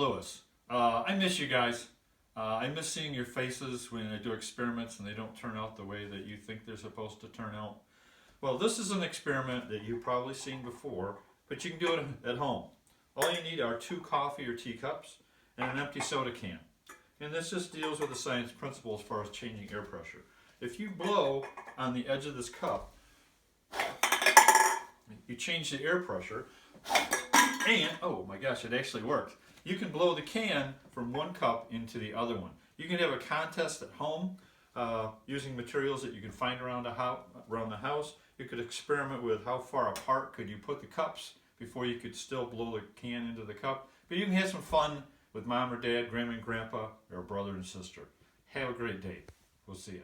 Lewis. I miss you guys. I miss seeing your faces when I do experiments and they don't turn out the way that you think they're supposed to turn out. Well, this is an experiment that you've probably seen before, but you can do it at home. All you need are 2 coffee or tea cups and an empty soda can. And this just deals with the science principle as far as changing air pressure. If you blow on the edge of this cup, you change the air pressure, and, oh my gosh, it actually worked. You can blow the can from one cup into the other one. You can have a contest at home using materials that you can find around the house. You could experiment with how far apart could you put the cups before you could still blow the can into the cup. But you can have some fun with mom or dad, grandma and grandpa, or brother and sister. Have a great day. We'll see you.